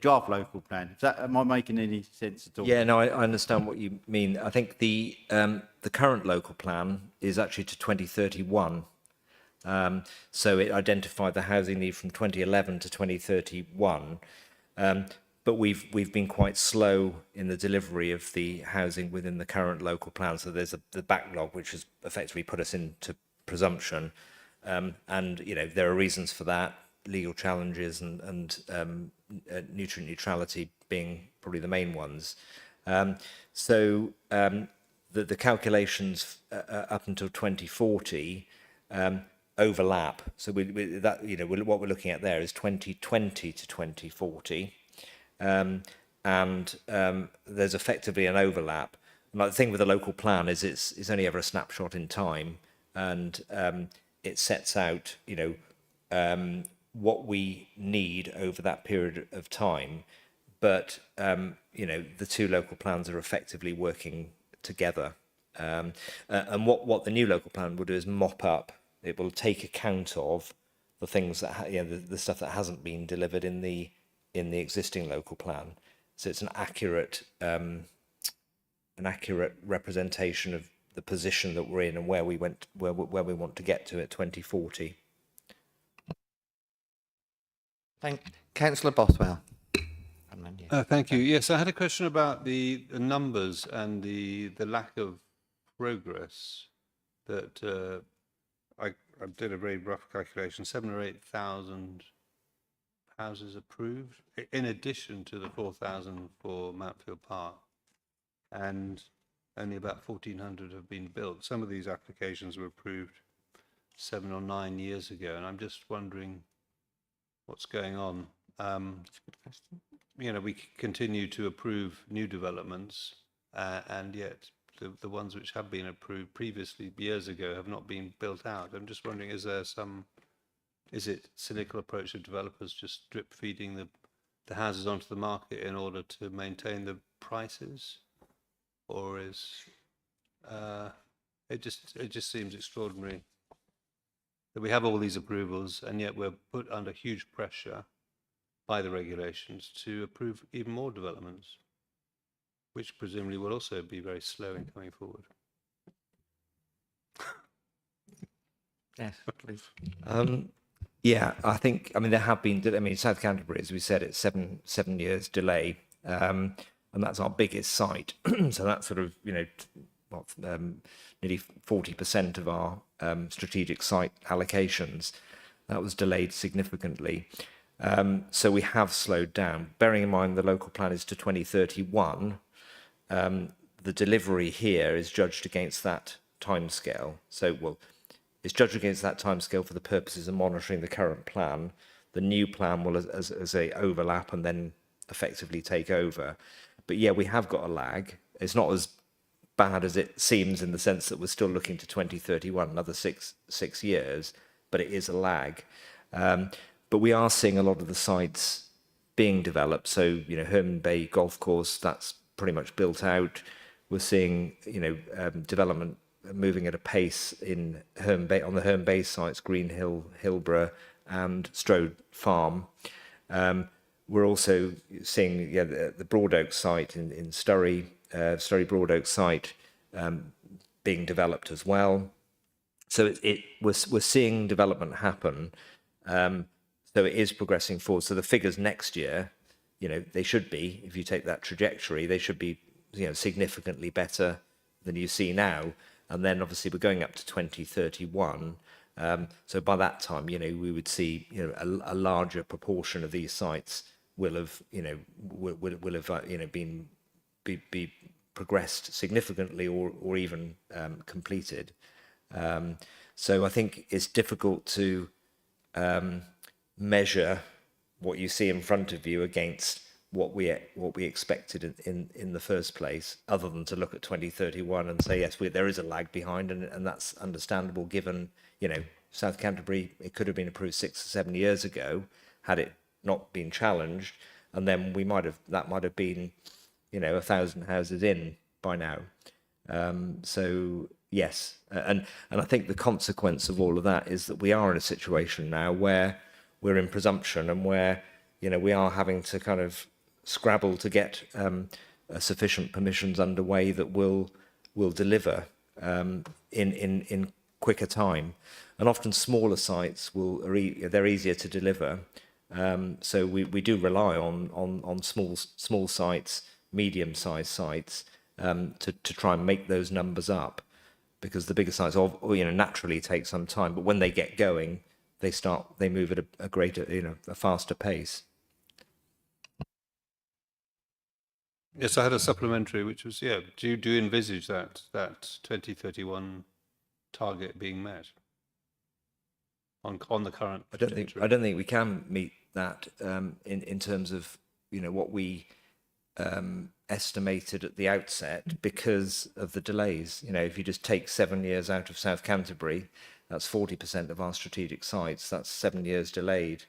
Draft local plan. Am I making any sense at all? Yeah, no, I understand what you mean. I think the current local plan is actually to 2031. So it identified the housing need from 2011 to 2031. But we've been quite slow in the delivery of the housing within the current local plan. So there's the backlog, which has effectively put us into presumption. And, you know, there are reasons for that, legal challenges and nutrient neutrality being probably the main ones. So the calculations up until 2040 overlap. So what we're looking at there is 2020 to 2040. And there's effectively an overlap. And the thing with the local plan is it's only ever a snapshot in time, and it sets out, what we need over that period of time. But the two local plans are effectively working together. And what the new local plan will do is mop up. It will take account of the things that the stuff that hasn't been delivered in the existing local plan. So it's an accurate representation of the position that we're in and where we want to get to at 2040. Councillor Bothwell. Thank you. Yes, I had a question about the numbers and the lack of progress that I did a very rough calculation, 7,000 or 8,000 houses approved, in addition to the 4,000 for Mountfield Park, and only about 1,400 have been built. Some of these applications were approved 7 or 9 years ago, and I'm just wondering what's going on. We continue to approve new developments, and yet the ones which have been approved previously years ago have not been built out. I'm just wondering, is it cynical approach of developers just drip feeding the houses onto the market in order to maintain the prices, or is it just seems extraordinary that we have all these approvals and yet we're put under huge pressure by the regulations to approve even more developments, which presumably will also be very slow in coming forward. Yes, please. Yeah, I mean, there have been, South Canterbury, as we said, it's seven years delay, and that's our biggest site. So that's sort of, nearly 40% of our strategic site allocations. That was delayed significantly. So we have slowed down. Bearing in mind the local plan is to 2031, the delivery here is judged against that timescale. So, it's judged against that timescale for the purposes of monitoring the current plan. The new plan will, as a overlap and then effectively take over. But yeah, we have got a lag. It's not as bad as it seems in the sense that we're still looking to 2031, another six years, but it is a lag. But we are seeing a lot of the sites being developed. So, you know, Herman Bay Golf Course, that's pretty much built out. We're seeing, you know, development moving at a pace in Herne Bay, on the Herne Bay sites, Green Hill, Hillborough, and Strode Farm. We're also seeing the Broad Oak site in Sturry, Broad Oak site being developed as well. So we're seeing development happen. So it is progressing forward. So the figures next year, you know, they should be, if you take that trajectory, they should be, you know, significantly better than you see now. And then obviously we're going up to 2031. So by that time, you know, we would see, you know, a larger proportion of these sites will have, you know, will have, you know, be progressed significantly or even completed. So I think it's difficult to measure what you see in front of you against what we expected in the first place, other than to look at 2031 and say, yes, there is a lag behind, and that's understandable given, you know, South Canterbury, it could have been approved 6 or 7 years ago had it not been challenged, and then that might have been, you know, 1,000 houses in by now. So yes, and I think the consequence of all of that is that we are in a situation now where we're in presumption, and where, you know, we are having to kind of scrabble to get sufficient permissions underway that will deliver in quicker time. And often smaller sites they're easier to deliver. So we do rely on small sites, medium-sized sites, to try and make those numbers up, because the bigger sites, you know, naturally take some time, but when they get going, they move at a greater, you know, a faster pace. Yes, I had a supplementary, which was, do you envisage that 2031 target being met on the current trajectory? I don't think we can meet that in terms of, you know, what we estimated at the outset because of the delays. You know, if you just take 7 years out of South Canterbury, that's 40% of our strategic sites. That's 7 years delayed.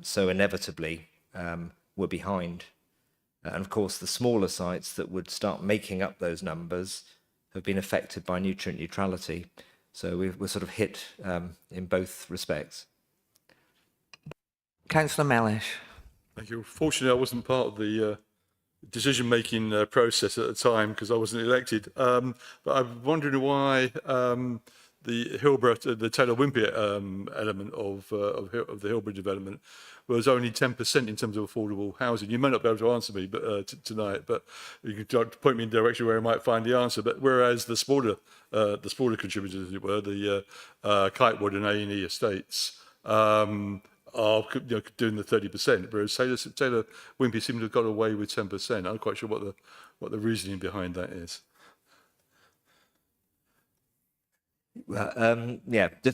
So inevitably, we're behind. And of course, the smaller sites that would start making up those numbers have been affected by nutrient neutrality. So we're sort of hit in both respects. Councillor Mellish. Thank you. Fortunately, I wasn't part of the decision-making process at the time because I wasn't elected. But I'm wondering why the Hillborough, the Taylor Wimpey element of the Hillborough development was only 10% in terms of affordable housing. You may not be able to answer me tonight, but you can point me in the direction where I might find the answer. But whereas the smaller contributors, as it were, the Kitewood and A&E estates, are, you know, doing the 30%, whereas Taylor Wimpey seemed to have got away with 10%. I'm not quite sure what the reasoning behind that is.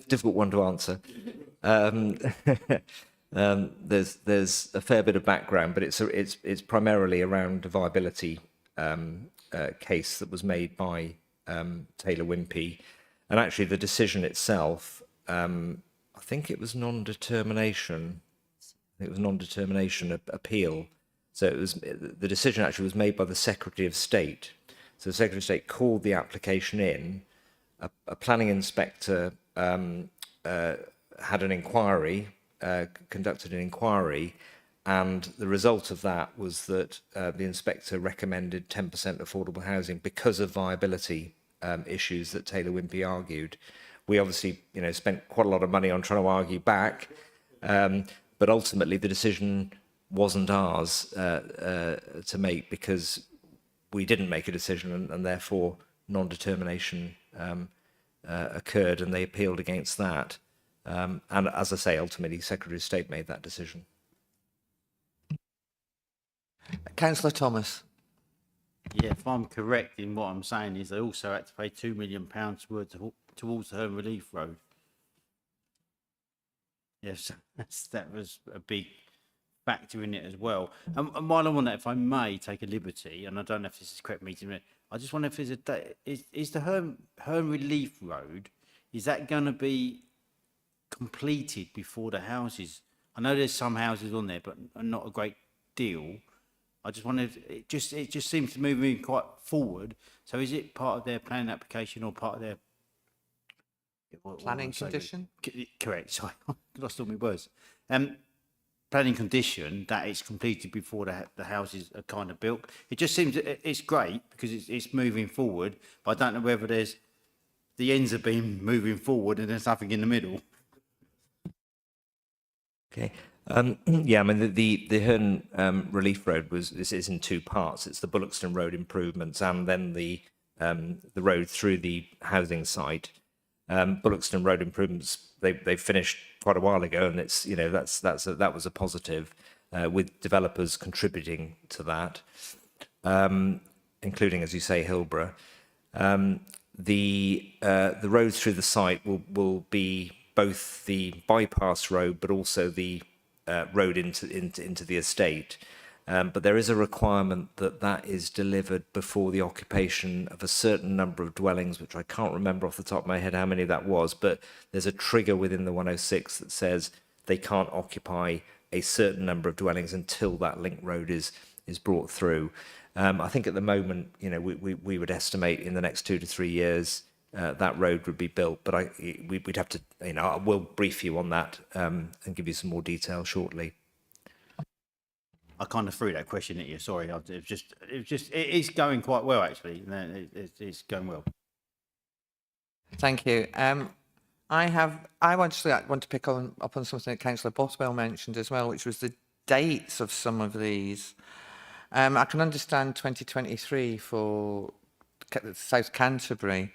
Difficult one to answer. There's a fair bit of background, but it's primarily around a viability case that was made by Taylor Wimpey, and actually the decision itself, I think it was non-determination. It was non-determination appeal. So it was, the decision actually was made by the Secretary of State. So the Secretary of State called the application in. A planning inspector had an inquiry, conducted an inquiry, and the result of that was that the inspector recommended 10% affordable housing because of viability issues that Taylor Wimpey argued. We obviously, you know, spent quite a lot of money on trying to argue back, but ultimately the decision wasn't ours to make because we didn't make a decision, and therefore non-determination occurred, and they appealed against that. And as I say, ultimately, Secretary of State made that decision. Councillor Thomas. Yeah, if I'm correct in what I'm saying, is they also had to pay £2 million towards the Herne Relief Road. Yes, that was a big factor in it as well. And while I'm on that, if I may take a liberty, and I don't know if this is correct meeting, I just wonder if there's is the Herne Relief Road, is that going to be completed before the houses I know there's some houses on there, but not a great deal. I just wondered, it just seems to move moving quite forward. So is it part of their planning application or part of their what Planning am I saying? condition? Correct. Sorry, I lost all my words. Planning condition that it's completed before the houses are kind of built. It just seems it's great because it's moving forward, but I don't know whether there's the ends have been moving forward and there's nothing in the middle. Okay. Yeah, I mean, the Herne Relief Road this is in two parts. It's the Bullockston Road improvements and then the road through the housing site. Bullockston Road improvements, they finished quite a while ago, and it's, you know, that was a positive, with developers contributing to that, including, as you say, Hillborough. The road through the site will be both the bypass road, but also the road into the estate. But there is a requirement that is delivered before the occupation of a certain number of dwellings, which I can't remember off the top of my head how many that was, but there's a trigger within the 106 that says they can't occupy a certain number of dwellings until that link road is brought through. I think at the moment, you know, we would estimate in the next 2 to 3 years that road would be built, but we'd have to, you know, I will brief you on that and give you some more detail shortly. I kind of threw that question at you. Sorry, it is going quite well actually. It's going well. Thank you. I want to pick up on something that Councillor Bothwell mentioned as well, which was the dates of some of these. I can understand 2023 for South Canterbury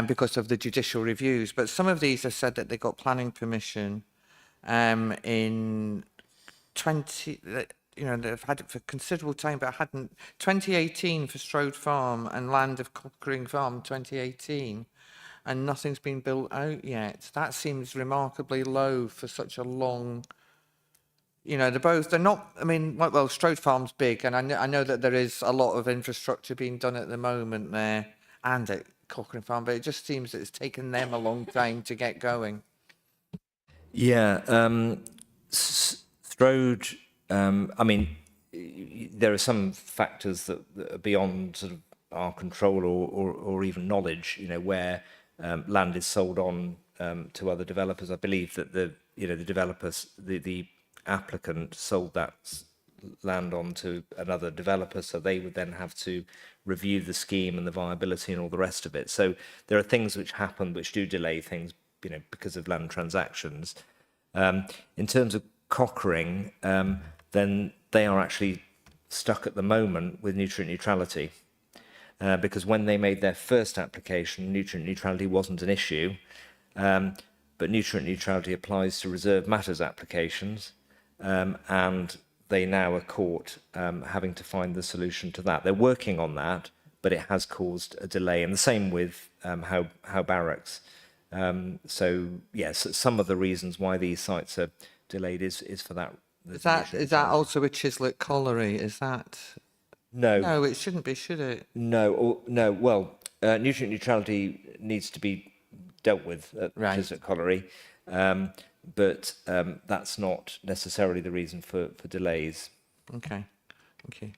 because of the judicial reviews, but some of these have said that they got planning permission in 20. You know, they've had it for considerable time, but hadn't. 2018 for Strode Farm and Land of Cockering Farm 2018, and nothing's been built out yet. That seems remarkably low for such a long. You know, they're not. I mean, well, Strode Farm's big, and I know that there is a lot of infrastructure being done at the moment there, and at Cockering Farm, but it just seems that it's taken them a long time to get going. Yeah, Strode. I mean, there are some factors that are beyond sort of our control or even knowledge. You know, where land is sold on to other developers. I believe that the developers, the applicant sold that land on to another developer, so they would then have to review the scheme and the viability and all the rest of it. So there are things which happen which do delay things, you know, because of land transactions. In terms of Cockering, then they are actually stuck at the moment with nutrient neutrality, because when they made their first application, nutrient neutrality wasn't an issue, but nutrient neutrality applies to reserve matters applications, and they now are caught having to find the solution to that. They're working on that, but it has caused a delay, and the same with How Barracks. So yes, some of the reasons why these sites are delayed is for that. Is that also with Chislet Colliery? Is that? No. No, it shouldn't be, should it? No. Well, nutrient neutrality needs to be dealt with at Chislet Colliery, but that's not necessarily the reason for delays. Okay, thank you.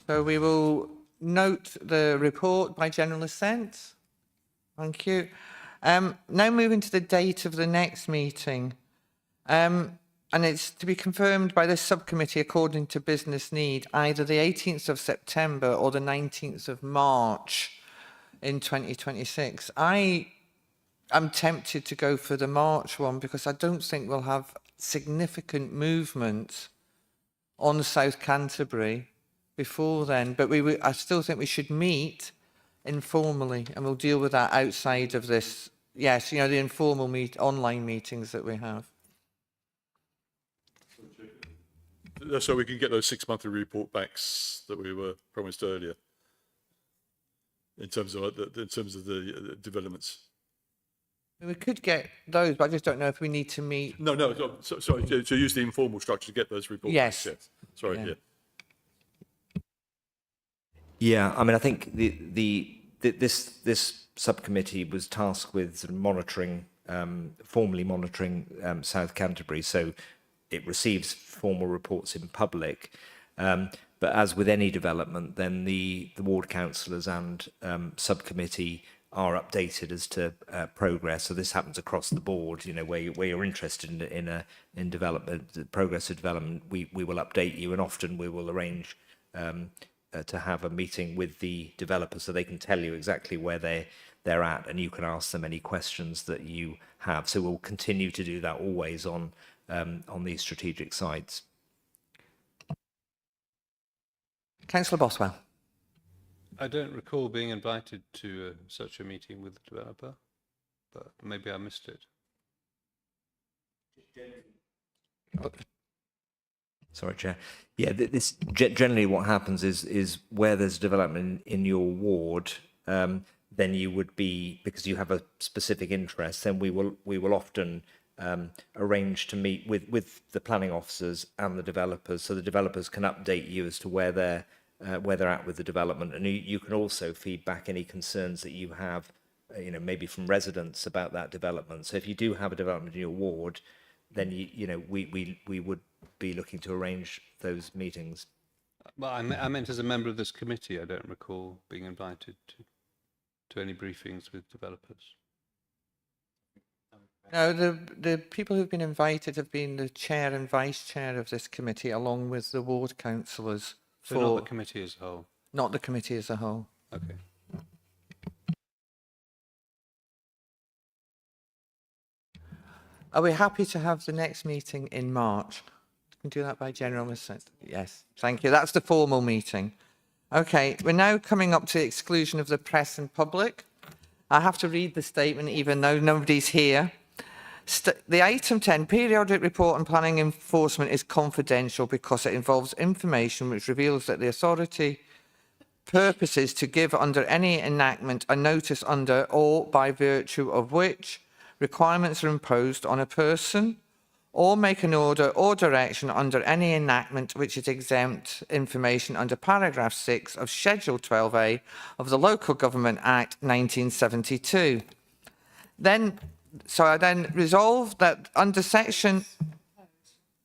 So we will note the report by general assent. Thank you. Now moving to the date of the next meeting. And it's to be confirmed by this subcommittee according to business need, either the 18th of September or the 19th of March in 2026. I am tempted to go for the March one because I don't think we'll have significant movement on South Canterbury before then. But I still think we should meet informally, and we'll deal with that outside of this. Yes, you know, the informal online meetings that we have. So we can get those 6-monthly report backs that we were promised earlier in terms of the developments. We could get those, but I just don't know if we need to meet. No, sorry, to use the informal structure to get those reports. Yes. Yes. Sorry, Yeah. Yeah, I mean, I think this subcommittee was tasked with sort of monitoring, formally monitoring South Canterbury. So it receives formal reports in public. But as with any development, then the ward councillors and subcommittee are updated as to progress. So this happens across the board. Where you're interested in development, the progress of development, we will update you, and often we will arrange to have a meeting with the developer so they can tell you exactly where they're at, and you can ask them any questions that you have. So we'll continue to do that always on these strategic sites. Councillor Boswell. I don't recall being invited to such a meeting with the developer, but maybe I missed it. Sorry, Chair. Yeah, this generally what happens is where there's development in your ward, then you would be, because you have a specific interest, then we will often arrange to meet with the planning officers and the developers, so the developers can update you as to where they're at with the development, and you can also feed back any concerns that you have, maybe from residents about that development. So if you do have a development in your ward, then we would be looking to arrange those meetings. Well, I meant as a member of this committee, I don't recall being invited to any briefings with developers. No, the people who've been invited have been the chair and vice chair of this committee, along with the ward councillors. So not the committee as a whole. Not the committee as a whole. Okay. Are we happy to have the next meeting in March? We can do that by general consent. Yes, thank you. That's the formal meeting. Okay, we're now coming up to the exclusion of the press and public. I have to read the statement even though nobody's here. The item 10, periodic report on planning enforcement, is confidential because it involves information which reveals that the authority purposes to give under any enactment a notice under or by virtue of which requirements are imposed on a person, or make an order or direction under any enactment which is exempt information under paragraph 6 of Schedule 12A of the Local Government Act 1972. So I then resolve that under section,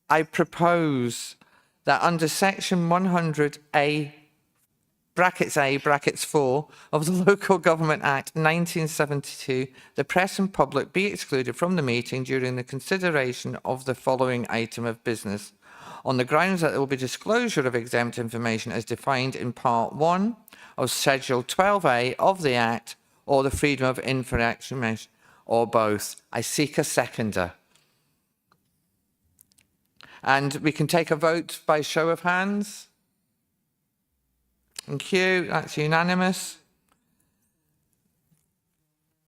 I propose that under section 100A, brackets 4 of the Local Government Act 1972, the press and public be excluded from the meeting during the consideration of the following item of business, on the grounds that there will be disclosure of exempt information as defined in Part 1 of Schedule 12A of the Act, or the freedom of information, or both. I seek a seconder. And we can take a vote by show of hands. Thank you. That's unanimous.